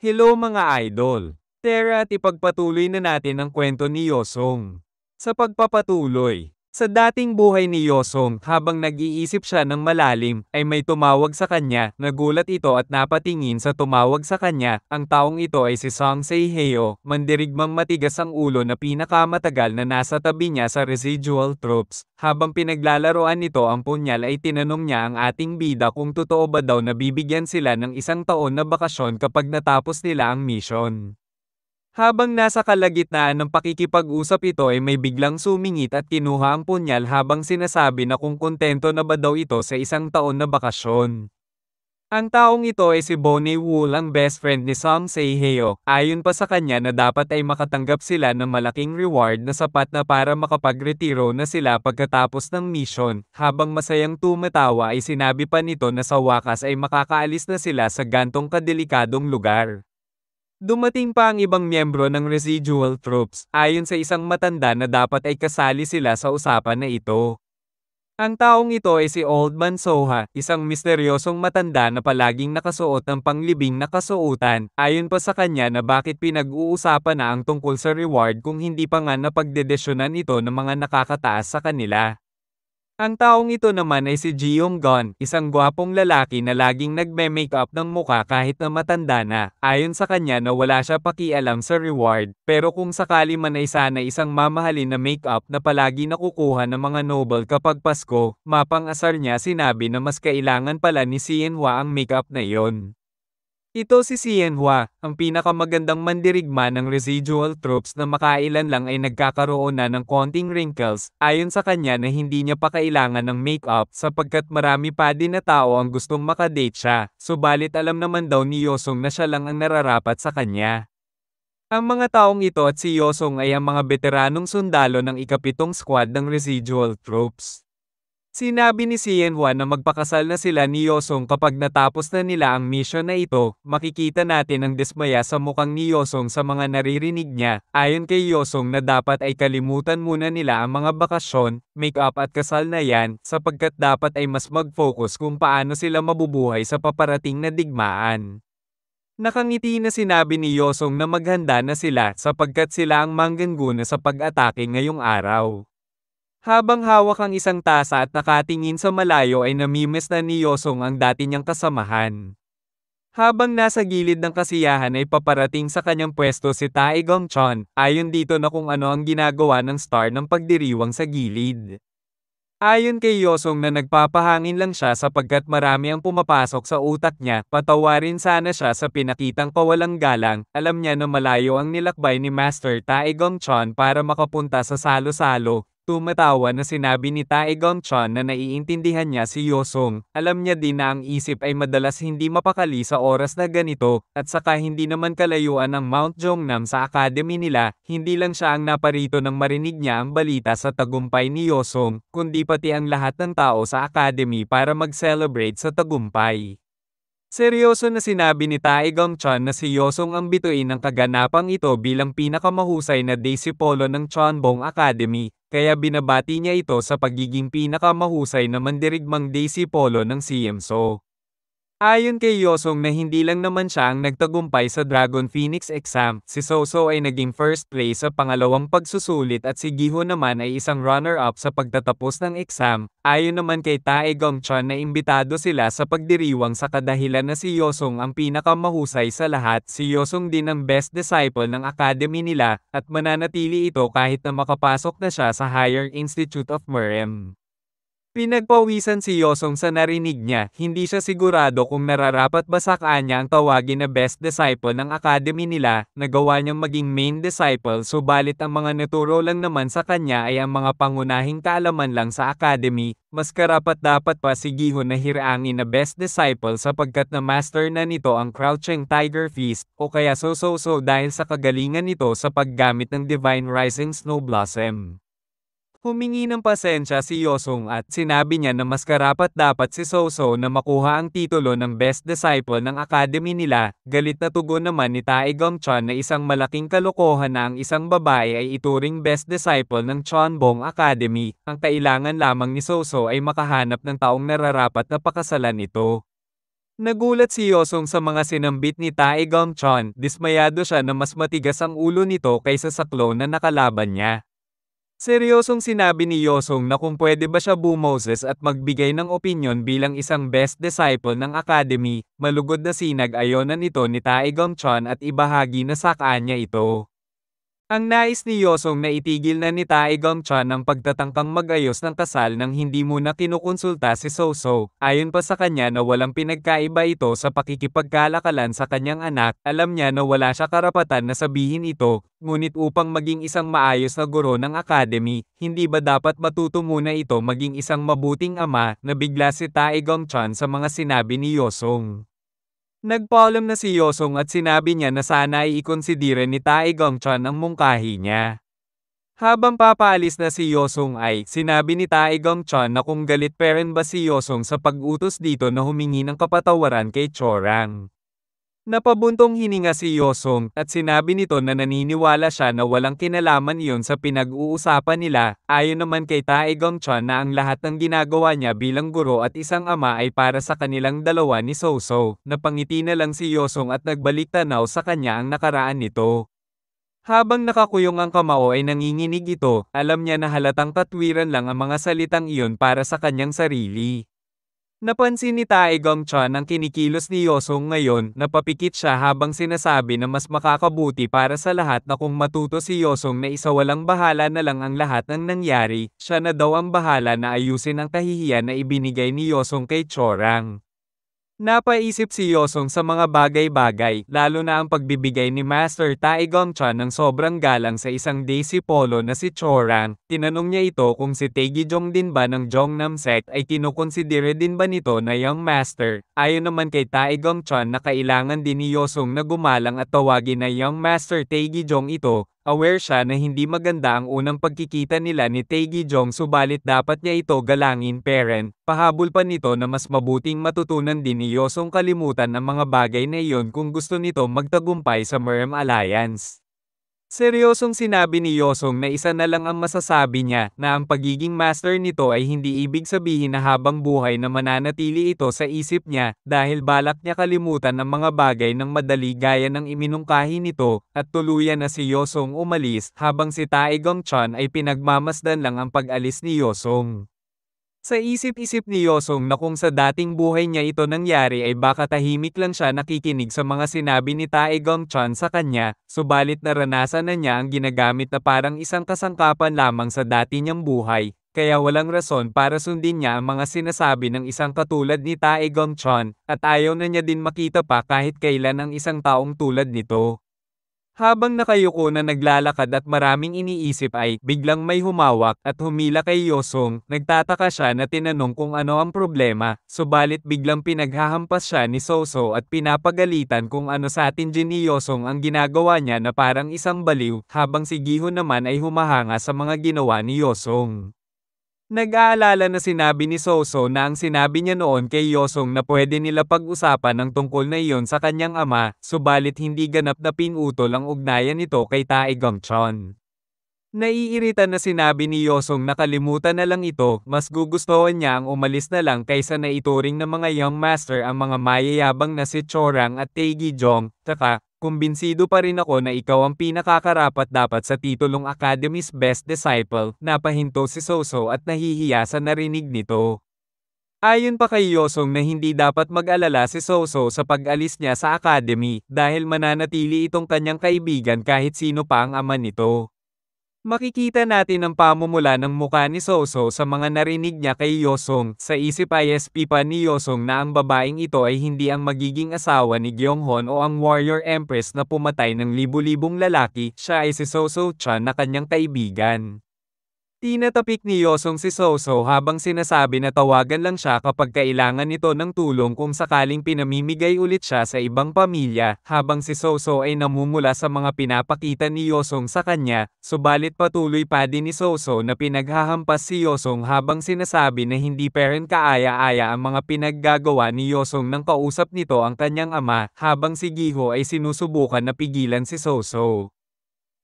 Hello mga idol! Tara at ipagpatuloy na natin ang kwento ni Yosong. Sa pagpapatuloy, sa dating buhay ni Yosong habang nag-iisip siya ng malalim ay may tumawag sa kanya, nagulat ito at napatingin sa tumawag sa kanya, ang taong ito ay si Song Seiheo, mandirigmang matigas ang ulo na pinakamatagal na nasa tabi niya sa residual troops. Habang pinaglalaroan nito ang punyal ay tinanong niya ang ating bida kung totoo ba daw na bibigyan sila ng 1 taon na bakasyon kapag natapos nila ang mission. Habang nasa kalagitnaan ng pakikipag-usap ito ay may biglang sumingit at kinuha ang punyal habang sinasabi na kung kontento na ba daw ito sa 1 taon na bakasyon. Ang taong ito ay si Bonnie Wool, ang best friend ni Song Seiheo. Ayon pa sa kanya na dapat ay makatanggap sila ng malaking reward na sapat na para makapagretiro na sila pagkatapos ng mission. Habang masayang tumatawa ay sinabi pa nito na sa wakas ay makakaalis na sila sa gantong kadelikadong lugar. Dumating pa ang ibang miyembro ng residual troops, ayon sa isang matanda na dapat ay kasali sila sa usapan na ito. Ang taong ito ay si Old Man Soha, isang misteryosong matanda na palaging nakasuot ng panglibing na kasuotan, ayon pa sa kanya na bakit pinag-uusapan na ang tungkol sa reward kung hindi pa nga napagdedesyonan ito ng mga nakakataas sa kanila. Ang taong ito naman ay si Jeong Gon, isang gwapong lalaki na laging nagme-makeup ng muka kahit na matanda na. Ayon sa kanya na wala siya pakialam sa reward, pero kung sakali man ay sana isang mamahalin na makeup na palagi nakukuha ng mga noble kapag Pasko, mapang-asar niya sinabi na mas kailangan pala ni Xianhua ang makeup na iyon. Ito si Xianhua, ang pinakamagandang mandirigma ng residual troops na makailan lang ay nagkakaroon na ng konting wrinkles, ayon sa kanya na hindi niya pa kailangan ng makeup sapagkat marami pa din na tao ang gustong makadate siya, subalit alam naman daw ni Yosong na siya lang ang nararapat sa kanya. Ang mga taong ito at si Yosong ay ang mga veteranong sundalo ng ika-7 squad ng residual troops. Sinabi ni Xianhua na magpakasal na sila ni Yosong kapag natapos na nila ang mission na ito. Makikita natin ang dismaya sa mukhang ni Yosong sa mga naririnig niya. Ayon kay Yosong na dapat ay kalimutan muna nila ang mga bakasyon, make-up at kasal na yan, sapagkat dapat ay mas mag-focus kung paano sila mabubuhay sa paparating na digmaan. Nakangiti na sinabi ni Yosong na maghanda na sila sapagkat sila ang manggaguna sa pag-atake ngayong araw. Habang hawak ang isang tasa at nakatingin sa malayo ay namimiss na ni Yosong ang dati niyang kasamahan. Habang nasa gilid ng kasiyahan ay paparating sa kanyang pwesto si Tae Gongchon, ayon dito na kung ano ang ginagawa ng star ng pagdiriwang sa gilid. Ayon kay Yosong na nagpapahangin lang siya sapagkat marami ang pumapasok sa utak niya, patawarin sana siya sa pinakitang kawalang galang, alam niya na malayo ang nilakbay ni Master Tae Gongchon para makapunta sa salo-salo. Tumatawa na sinabi ni Tae Gongchon na naiintindihan niya si Yosong, alam niya din na ang isip ay madalas hindi mapakali sa oras na ganito, at saka hindi naman kalayuan ang Mount Jongnam sa academy nila, hindi lang siya ang naparito nang marinig niya ang balita sa tagumpay ni Yosong, kundi pati ang lahat ng tao sa academy para mag-celebrate sa tagumpay. Seryoso na sinabi ni Tae Gongchon na si Yosong ang bituin ng kaganapang ito bilang pinakamahusay na Disipolo ng Chonbong Academy, kaya binabati niya ito sa pagiging pinakamahusay na mandirigmang Disipolo ng CMSO. Ayon kay Yosong na hindi lang naman siya ang nagtagumpay sa Dragon Phoenix exam, si Soso ay naging first place sa pangalawang pagsusulit at si Giho naman ay isang runner-up sa pagtatapos ng exam. Ayon naman kay Tae Gongchon na imbitado sila sa pagdiriwang sa kadahilan na si Yosong ang pinakamahusay sa lahat, si Yosong din ang best disciple ng academy nila, at mananatili ito kahit na makapasok na siya sa Higher Institute of Merem. Pinagpawisan si Yosong sa narinig niya, hindi siya sigurado kung nararapat ba sa kanya ang tawagin na best disciple ng academy nila, nagawa niyang maging main disciple subalit ang mga naturo lang naman sa kanya ay ang mga pangunahing kaalaman lang sa academy, mas karapat-dapat pa si Giho na hiraangin na best disciple sapagkat na master na nito ang Crouching Tiger Fist, o kaya so dahil sa kagalingan nito sa paggamit ng Divine Rising Snow Blossom. Humingi ng pasensya si Yosong at sinabi niya na mas karapat-dapat si Soso na makuha ang titulo ng best disciple ng academy nila. Galit na tugon naman ni Tae Gongchon na isang malaking kalokohan na ang isang babae ay ituring best disciple ng Chonbong Academy. Ang kailangan lamang ni Soso ay makahanap ng taong nararapat na pakasalan ito. Nagulat si Yosong sa mga sinambit ni Tae Gongchon, dismayado siya na mas matigas ang ulo nito kaysa sa clone na nakalaban niya. Seryosong sinabi ni Yosong na kung pwede ba siya bumoses at magbigay ng opinyon bilang isang best disciple ng academy, malugod na sinag-ayonan ito ni Tae Gongchon at ibahagi na sa kanya ito. Ang nais ni Yosong na itigil na ni Tae Gongchon ang pagtatangkang mag-ayos ng kasal nang hindi muna kinukonsulta si Soso. Ayon pa sa kanya na walang pinagkaiba ito sa pakikipagkalakalan sa kanyang anak, alam niya na wala siya karapatan na sabihin ito, ngunit upang maging isang maayos na guro ng academy, hindi ba dapat matuto muna ito maging isang mabuting ama, nabigla si Tae Gongchon sa mga sinabi ni Yosong. Nagpaalam na si Yosong at sinabi niya na sana ay ikonsidera ni Tae Gongchon ang mungkahi niya. Habang papaalis na si Yosong ay, sinabi ni Tae Gongchon na kung galit pa rin ba si Yosong sa pag-utos dito na humingi ng kapatawaran kay Chorang. Napabuntong hininga si Yosong at sinabi nito na naniniwala siya na walang kinalaman iyon sa pinag-uusapan nila, ayon naman kay Tae Gongchon na ang lahat ng ginagawa niya bilang guro at isang ama ay para sa kanilang dalawa ni Soso. Napangiti na lang si Yosong at nagbalik tanaw sa kanya ang nakaraan nito. Habang nakakuyong ang kamao ay nanginginig ito, alam niya na halatang katwiran lang ang mga salitang iyon para sa kanyang sarili. Napansin ni Tae Gongchon ang kinikilos ni Yosong ngayon, napapikit siya habang sinasabi na mas makakabuti para sa lahat na kung matuto si Yosong na isawalang bahala na lang ang lahat ng nangyari, siya na daw ang bahala na ayusin ang kahihiyan na ibinigay ni Yosong kay Chorang. Napaisip si Yosong sa mga bagay-bagay, lalo na ang pagbibigay ni Master Tae Gongchon ng sobrang galang sa isang Daisy Polo na si Chorang. Tinanong niya ito kung si Taegijong din ba ng Jongnam sect ay kinukonsidere din ba nito na young master. Ayon naman kay Tae Gongchon na kailangan din ni Yosong na gumalang at tawagin na young master Taegijong ito. Aware siya na hindi maganda ang unang pagkikita nila ni Taegijong subalit dapat niya ito galangin parent. Pahabol pa nito na mas mabuting matutunan din ni Yosong kalimutan ang mga bagay na iyon kung gusto nito magtagumpay sa Merm Alliance. Seryosong sinabi ni Yosong na isa na lang ang masasabi niya, na ang pagiging master nito ay hindi ibig sabihin na habang buhay na mananatili ito sa isip niya, dahil balak niya kalimutan ang mga bagay ng madali gaya ng iminungkahi nito, at tuluyan na si Yosong umalis, habang si Tae Gongchon ay pinagmamasdan lang ang pag-alis ni Yosong. Sa isip-isip ni Yosong na kung sa dating buhay niya ito nangyari ay baka tahimik lang siya nakikinig sa mga sinabi ni Tae Gongchon sa kanya, subalit naranasan na niya ang ginagamit na parang isang kasangkapan lamang sa dati niyang buhay, kaya walang rason para sundin niya ang mga sinasabi ng isang katulad ni Tae Gongchon, at ayaw na niya din makita pa kahit kailan ang isang taong tulad nito. Habang nakayuko na naglalakad at maraming iniisip ay biglang may humawak at humila kay Yosong, nagtataka siya na tinanong kung ano ang problema, subalit biglang pinaghahampas siya ni Soso at pinapagalitan kung ano sa atin din ni Yosong ang ginagawa niya na parang isang baliw, habang si Giho naman ay humahanga sa mga ginawa ni Yosong. Nag-aalala na sinabi ni Soso na ang sinabi niya noon kay Yosong na pwede nila pag-usapan ng tungkol na iyon sa kanyang ama, subalit hindi ganap na pinutol ang ugnayan nito kay Tae Gongchon. Naiirita na sinabi ni Yosong na kalimutan na lang ito, mas gugustuhan niya ang umalis na lang kaysa na ituring ng mga young master ang mga mayayabang na si Chorang at Taegijong, tsaka, kumbinsido pa rin ako na ikaw ang pinakakarapat dapat sa titulong Academy's Best Disciple, napahinto si Soso at nahihiya sa narinig nito. Ayon pa kay Yosong na hindi dapat mag-alala si Soso sa pag-alis niya sa academy, dahil mananatili itong kanyang kaibigan kahit sino pa ang ama nito. Makikita natin ang pamumula ng muka ni Soso sa mga narinig niya kay Yosong. Sa isip ISP pa ni Yosong na ang babaeng ito ay hindi ang magiging asawa ni Gyeonghon o ang warrior empress na pumatay ng libu-libong lalaki, siya ay si Soso Chan na kanyang kaibigan. Tinatapik ni Yosong si Soso habang sinasabi na tawagan lang siya kapag kailangan nito ng tulong kung sakaling pinamimigay ulit siya sa ibang pamilya, habang si Soso ay namumula sa mga pinapakita ni Yosong sa kanya, subalit patuloy pa din ni Soso na pinaghahampas si Yosong habang sinasabi na hindi pa rin kaaya-aya ang mga pinaggagawa ni Yosong nang kausap nito ang kanyang ama, habang si Giho ay sinusubukan na pigilan si Soso.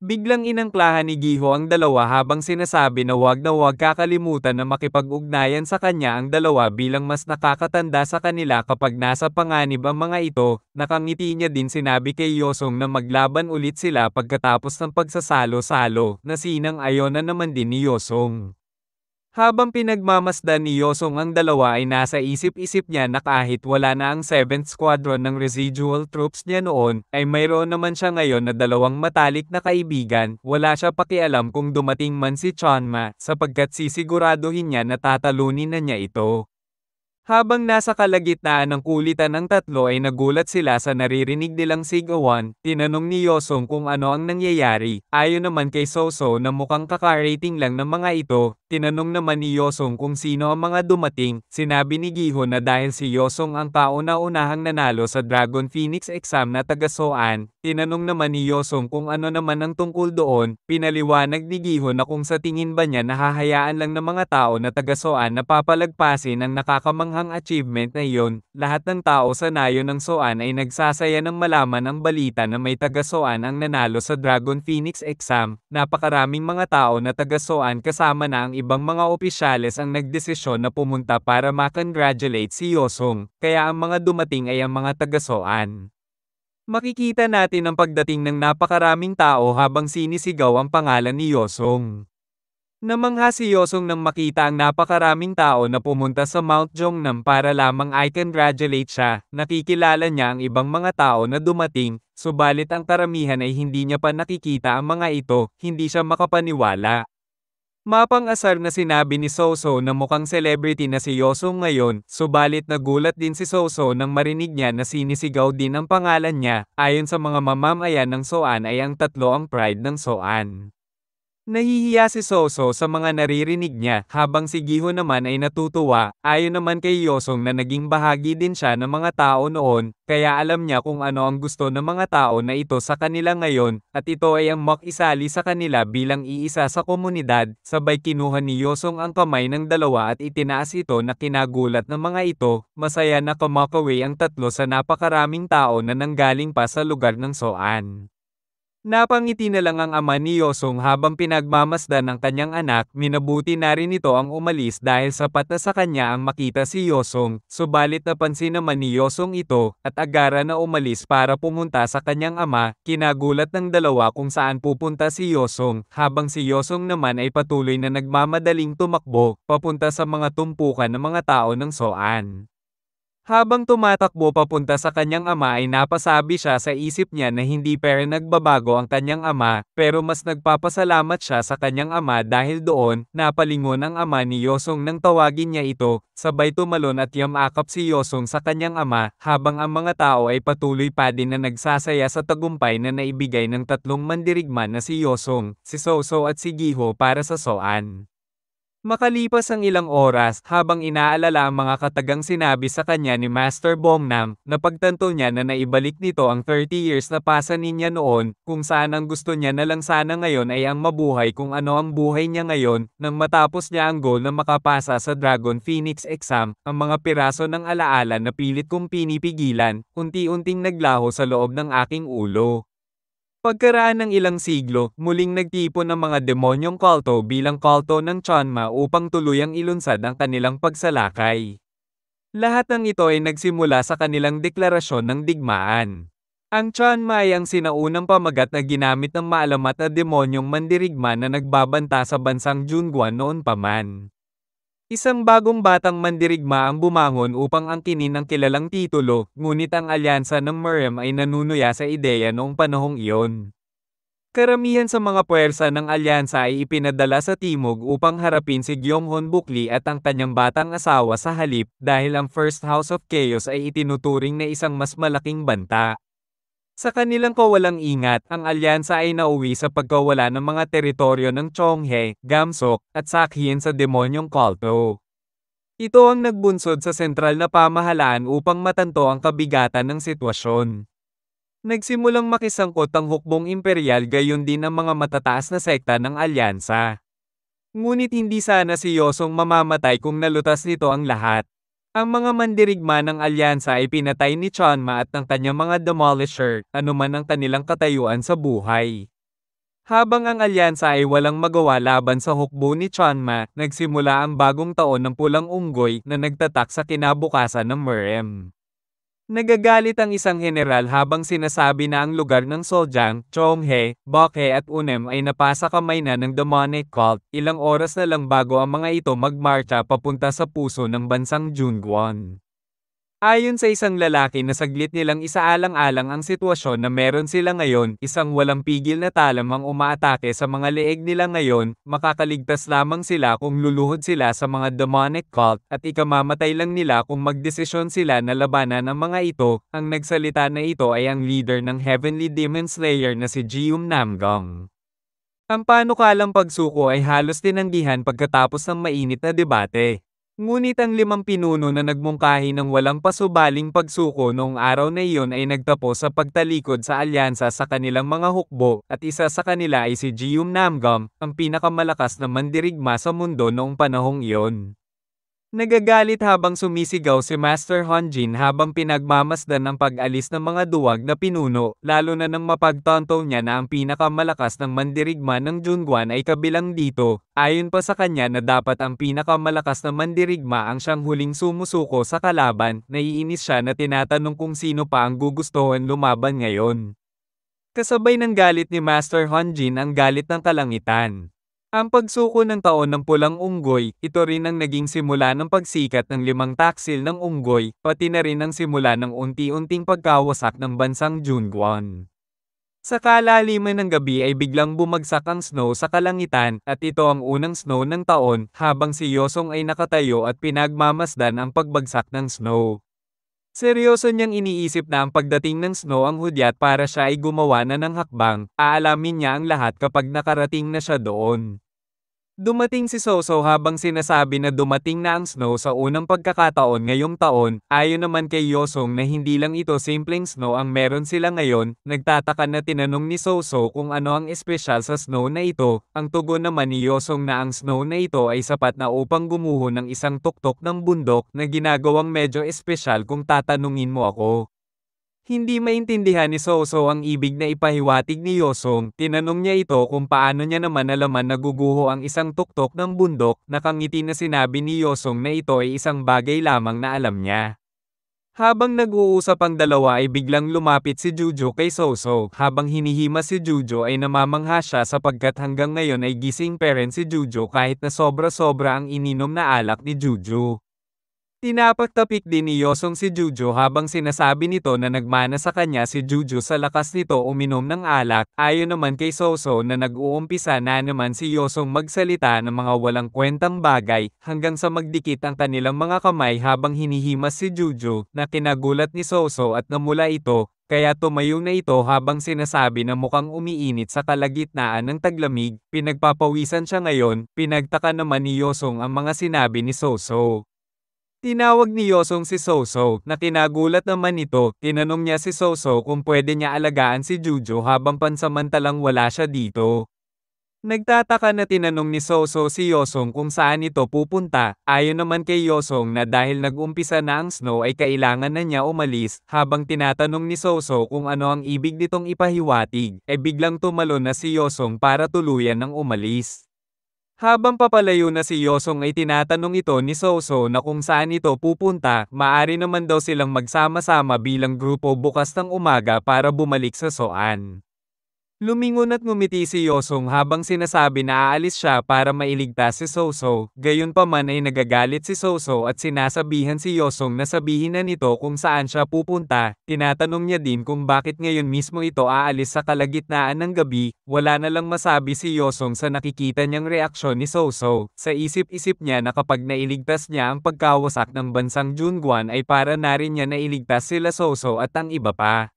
Biglang inangklahan ni Giho ang dalawa habang sinasabi na huwag kakalimutan na makipag-ugnayan sa kanya ang dalawa bilang mas nakakatanda sa kanila kapag nasa panganib ang mga ito. Nakangiti niya din sinabi kay Yosong na maglaban ulit sila pagkatapos ng pagsasalo-salo, na sinang-ayon na naman din ni Yosong. Habang pinagmamasdan ni Yosong ang dalawa ay nasa isip-isip niya na kahit wala na ang 7th Squadron ng residual troops niya noon, ay mayroon naman siya ngayon na dalawang matalik na kaibigan. Wala siya pakialam kung dumating man si Chonma, sapagkat sisiguraduhin niya na tatalunin na niya ito. Habang nasa kalagitnaan ng kulitan ng tatlo ay nagulat sila sa naririnig nilang sigawan. Tinanong ni Yosong kung ano ang nangyayari. Ayon naman kay Soso na mukhang kakarating lang ng mga ito. Tinanong naman ni Yosong kung sino ang mga dumating. Sinabi ni Giho na dahil si Yosong ang kauna-unahang nanalo sa Dragon Phoenix exam na taga-Soan. Tinanong naman ni Yosong kung ano naman ang tungkol doon. Pinaliwanag ni Giho na kung sa tingin ba niya nahahayaan lang ng mga tao na taga-Soan na papalagpasin ang nakakamanghang achievement na iyon. Lahat ng tao sa nayon ng Soan ay nagsasaya ng malaman ang balita na may taga-Soan ang nanalo sa Dragon Phoenix exam. Napakaraming mga tao na taga-Soan kasama na ang ibang mga opisyales ang nagdesisyon na pumunta para makongratulate si Yosong, kaya ang mga dumating ay ang mga taga-Soan. Makikita natin ang pagdating ng napakaraming tao habang sinisigaw ang pangalan ni Yosong. Namangha si Yosong nang makita ang napakaraming tao na pumunta sa Mount Jongnam para lamang i-congratulate siya. Nakikilala niya ang ibang mga tao na dumating, subalit ang karamihan ay hindi niya pa nakikita ang mga ito, hindi siya makapaniwala. Mapang-asar na sinabi ni Soso na mukhang celebrity na si Yosong ngayon, subalit nagulat din si Soso nang marinig niya na sinisigaw din ang pangalan niya. Ayon sa mga mamamayan ng Soan ay ang tatlo ang pride ng Soan. Nahihiya si Soso sa mga naririnig niya, habang si Giho naman ay natutuwa. Ayon naman kay Yosong na naging bahagi din siya ng mga tao noon, kaya alam niya kung ano ang gusto ng mga tao na ito sa kanila ngayon, at ito ay ang makisali sa kanila bilang iisa sa komunidad. Sabay kinuha ni Yosong ang kamay ng dalawa at itinaas ito na kinagulat ng mga ito. Masaya na kumakaway ang tatlo sa napakaraming tao na nanggaling pa sa lugar ng Soan. Napangiti na lang ang ama ni Yosong habang pinagmamasdan ng kanyang anak. Minabuti na rin ito ang umalis dahil sapat na sa kanya ang makita si Yosong, subalit napansin naman ni Yosong ito, at agara na umalis para pumunta sa kanyang ama. Kinagulat ng dalawa kung saan pupunta si Yosong, habang si Yosong naman ay patuloy na nagmamadaling tumakbo, papunta sa mga tumpukan ng mga tao ng Soan. Habang tumatakbo papunta sa kanyang ama ay napasabi siya sa isip niya na hindi pero nagbabago ang kanyang ama, pero mas nagpapasalamat siya sa kanyang ama dahil doon, napalingon ang ama ni Yosong nang tawagin niya ito, sabay tumalon at yamakap si Yosong sa kanyang ama, habang ang mga tao ay patuloy pa din na nagsasaya sa tagumpay na naibigay ng tatlong mandirigma na si Yosong, si Soso at si Giho para sa Soan. Makalipas ang ilang oras, habang inaalala ang mga katagang sinabi sa kanya ni Master Bongnam, napagtanto niya na naibalik nito ang 30 years na pasanin niya noon, kung saan ang gusto niya na lang sana ngayon ay ang mabuhay kung ano ang buhay niya ngayon. Nang matapos niya ang goal na makapasa sa Dragon Phoenix exam, ang mga piraso ng alaala na pilit kong pinipigilan, unti-unting naglaho sa loob ng aking ulo. Pagkaraan ng ilang siglo, muling nagtipon ang mga demonyong kulto bilang kulto ng Chonma upang tuluyang ilunsad ang kanilang pagsalakay. Lahat ng ito ay nagsimula sa kanilang deklarasyon ng digmaan. Ang Chonma ay ang sinaunang pamagat na ginamit ng maalamat na demonyong mandirigma na nagbabanta sa bansang Junguan noon pa man. Isang bagong batang mandirigma ang bumangon upang angkinin ang kilalang titulo, ngunit ang alyansa ng Murem ay nanunuya sa ideya noong panahong iyon. Karamihan sa mga puwersa ng alyansa ay ipinadala sa timog upang harapin si Gyeonghon Bukli at ang kanyang batang asawa sa halip, dahil ang First House of Chaos ay itinuturing na isang mas malaking banta. Sa kanilang kawalang ingat, ang alyansa ay nauwi sa pagkawala ng mga teritoryo ng Chonghe, Gamsok, at Sakhien sa demonyong kulto. Ito ang nagbunsod sa sentral na pamahalaan upang matanto ang kabigatan ng sitwasyon. Nagsimulang makisangkot ang hukbong imperial gayon din ang mga matataas na sekta ng alyansa. Ngunit hindi sana si Yosong mamamatay kung nalutas nito ang lahat. Ang mga mandirigma ng alyansa ay pinatay ni Chonma at ng kanyang mga demolisher, anuman ang kanilang katayuan sa buhay. Habang ang alyansa ay walang magawa laban sa hukbo ni Chanma, nagsimula ang bagong taon ng Pulang Unggoy na nagtatak sa kinabukasan ng Merem. Nagagalit ang isang general habang sinasabi na ang lugar ng Soljang, Chonghe, Bakhe at Unem ay napasa kamay na ng demonic cult, ilang oras na lang bago ang mga ito magmarcha papunta sa puso ng bansang Jungwon. Ayon sa isang lalaki na saglit nilang isaalang-alang ang sitwasyon na meron sila ngayon, isang walang pigil na talam ang umaatake sa mga leeg nila ngayon, makakaligtas lamang sila kung luluhod sila sa mga demonic cult, at ikamamatay lang nila kung magdesisyon sila na labanan ang mga ito. Ang nagsalita na ito ay ang leader ng Heavenly Demon Slayer na si Jium Namgong. Ang panukalang pagsuko ay halos tinanggihan pagkatapos ng mainit na debate. Ngunit ang 5 pinuno na nagmungkahi ng walang pasubaling pagsuko noong araw na iyon ay nagtapos sa pagtalikod sa alyansa sa kanilang mga hukbo, at isa sa kanila ay si Jium Namgum, ang pinakamalakas na mandirigma sa mundo noong panahong iyon. Nagagalit habang sumisigaw si Master Honjin habang pinagmamasdan ang pag-alis ng mga duwag na pinuno, lalo na nang mapagtanto niya na ang pinakamalakas ng mandirigma ng Jungwan ay kabilang dito. Ayon pa sa kanya na dapat ang pinakamalakas na mandirigma ang siyang huling sumusuko sa kalaban, naiinis siya na tinatanong kung sino pa ang gugustuhan lumaban ngayon. Kasabay ng galit ni Master Honjin ang galit ng kalangitan. Ang pagsuko ng taon ng Pulang Unggoy, ito rin ang naging simula ng pagsikat ng 5 taksil ng unggoy, pati na rin ang simula ng unti-unting pagkawasak ng bansang Jungwon. Sa kalaliman ng gabi ay biglang bumagsak ang snow sa kalangitan, at ito ang unang snow ng taon, habang si Yosong ay nakatayo at pinagmamasdan ang pagbagsak ng snow. Seryoso niyang iniisip na ang pagdating ng snow ang hudyat para siya ay gumawa na ng hakbang, aalamin niya ang lahat kapag nakarating na siya doon. Dumating si Soso habang sinasabi na dumating na ang snow sa unang pagkakataon ngayong taon. Ayon naman kay Yosong na hindi lang ito simpleng snow ang meron sila ngayon, nagtataka na tinanong ni Soso kung ano ang espesyal sa snow na ito. Ang tugon naman ni Yosong na ang snow na ito ay sapat na upang gumuho ng isang tuktok ng bundok na ginagawang medyo espesyal kung tatanungin mo ako. Hindi maintindihan ni Soso ang ibig na ipahiwatig ni Yosong, tinanong niya ito kung paano niya naman nalaman na guguho ang isang tuktok ng bundok, nakangiti na sinabi ni Yosong na ito ay isang bagay lamang na alam niya. Habang nag-uusap ang dalawa ay biglang lumapit si Jujo kay Soso, habang hinihima si Jujo ay namamangha siya sapagkat hanggang ngayon ay gising pa rin si Jujo kahit na sobra-sobra ang ininom na alak ni Jujo. Tinapagtapik din ni Yosong si Jujo habang sinasabi nito na nagmana sa kanya si Jujo sa lakas nito uminom ng alak. Ayon naman kay Soso na nag-uumpisa na naman si Yosong magsalita ng mga walang kwentang bagay, hanggang sa magdikit ang kanilang mga kamay habang hinihimas si Jujo, na kinagulat ni Soso at namula ito, kaya tumayo na ito habang sinasabi na mukhang umiinit sa kalagitnaan ng taglamig. Pinagpapawisan siya ngayon, pinagtaka naman ni Yosong ang mga sinabi ni Soso. Tinawag ni Yosong si Soso, na kinagulat naman ito. Tinanong niya si Soso kung pwede niya alagaan si Jujo habang pansamantalang wala siya dito. Nagtataka na tinanong ni Soso si Yosong kung saan ito pupunta. Ayon naman kay Yosong na dahil nag-umpisa na ang snow ay kailangan na niya umalis. Habang tinatanong ni Soso kung ano ang ibig nitong ipahiwatig, ay biglang tumalon na si Yosong para tuluyan ng umalis. Habang papalayo na si Yosong ay tinatanong ito ni Soso na kung saan ito pupunta. Maari naman daw silang magsama-sama bilang grupo bukas ng umaga para bumalik sa Soan. Lumingon at ngumiti si Yosong habang sinasabi na aalis siya para mailigtas si Soso. Gayunpaman ay nagagalit si Soso at sinasabihan si Yosong na sabihin na nito kung saan siya pupunta. Tinatanong niya din kung bakit ngayon mismo ito aalis sa kalagitnaan ng gabi. Wala na lang masabi si Yosong sa nakikita niyang reaksyon ni Soso. Sa isip-isip niya na kapag nailigtas niya ang pagkawasak ng bansang Jungwan ay para na rin niya nailigtas sila Soso at ang iba pa.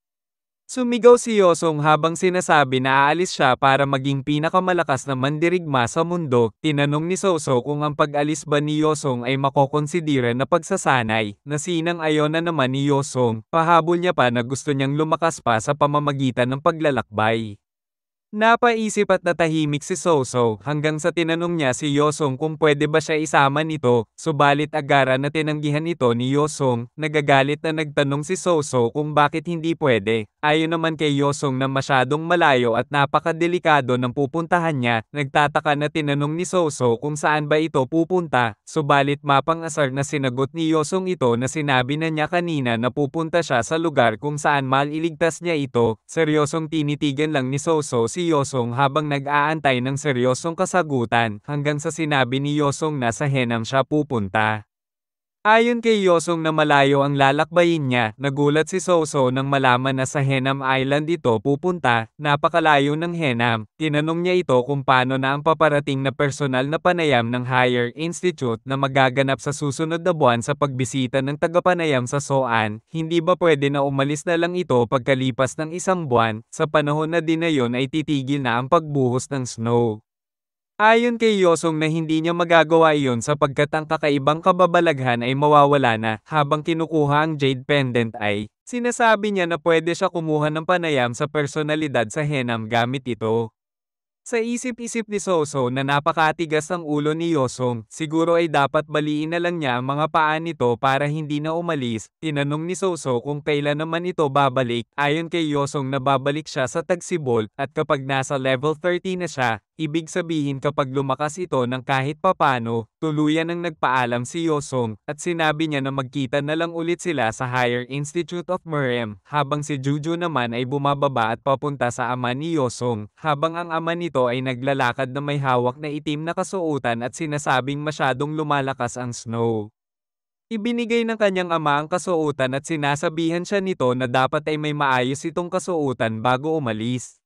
Sumigaw si Yosong habang sinasabi na aalis siya para maging pinakamalakas na mandirigma sa mundo. Tinanong ni Soso kung ang pag-alis ba ni Yosong ay makokonsidera na pagsasanay, na sinang-ayon na naman ni Yosong. Pahabol niya pa na gusto niyang lumakas pa sa pamamagitan ng paglalakbay. Napaisip at natahimik si Soso hanggang sa tinanong niya si Yosong kung pwede ba siya isama nito, subalit agaran na tinanggihan ito ni Yosong, nagagalit na nagtanong si Soso kung bakit hindi pwede. Ayon naman kay Yosong na masyadong malayo at napakadelikado ng pupuntahan niya, nagtataka na tinanong ni Soso kung saan ba ito pupunta, subalit mapang-asar na sinagot ni Yosong ito na sinabi na niya kanina na pupunta siya sa lugar kung saan maliligtas niya ito. Seryosong tinitigan lang ni Soso si Yosong habang nag-aantay ng seryosong kasagutan hanggang sa sinabi ni Yosong na sa Henam siya pupunta. Ayon kay Yosong na malayo ang lalakbayin niya, nagulat si Soso nang malaman na sa Henam Island ito pupunta, napakalayo ng Henam. Tinanong niya ito kung paano na ang paparating na personal na panayam ng Higher Institute na magaganap sa susunod na buwan sa pagbisita ng tagapanayam sa Soan, hindi ba pwede na umalis na lang ito pagkalipas ng isang buwan, sa panahon na din na yon ay titigil na ang pagbuhos ng snow. Ayon kay Yosong na hindi niya magagawa iyon sapagkat ang kakaibang kababalaghan ay mawawala na, habang kinukuha ang jade pendant ay, sinasabi niya na pwede siya kumuha ng panayam sa personalidad sa Henam gamit ito. Sa isip-isip ni Soso na napakatigas ang ulo ni Yosong, siguro ay dapat baliin na lang niya ang mga paa nito para hindi na umalis. Tinanong ni Soso kung kailan naman ito babalik. Ayon kay Yosong na babalik siya sa Tagsibol at kapag nasa level 30 na siya, ibig sabihin kapag lumakas ito ng kahit papano, tuluyan ang nagpaalam si Yosong at sinabi niya na magkita na lang ulit sila sa Higher Institute of Merem, habang si Juju naman ay bumababa at papunta sa ama ni Yosong, habang ang ama nito ay naglalakad na may hawak na itim na kasuotan at sinasabing masyadong lumalakas ang snow. Ibinigay ng kanyang ama ang kasuotan at sinasabihan siya nito na dapat ay may maayos itong kasuotan bago umalis.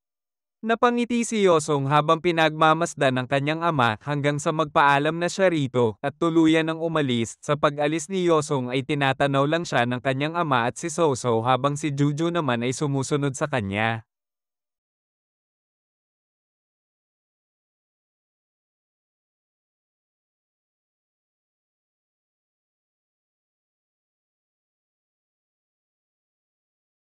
Napangiti si Yosong habang pinagmamasdan ng kanyang ama hanggang sa magpaalam na siya rito at tuluyan ng umalis. Sa pag-alis ni Yosong ay tinatanaw lang siya ng kanyang ama at si Soso habang si Juju naman ay sumusunod sa kanya.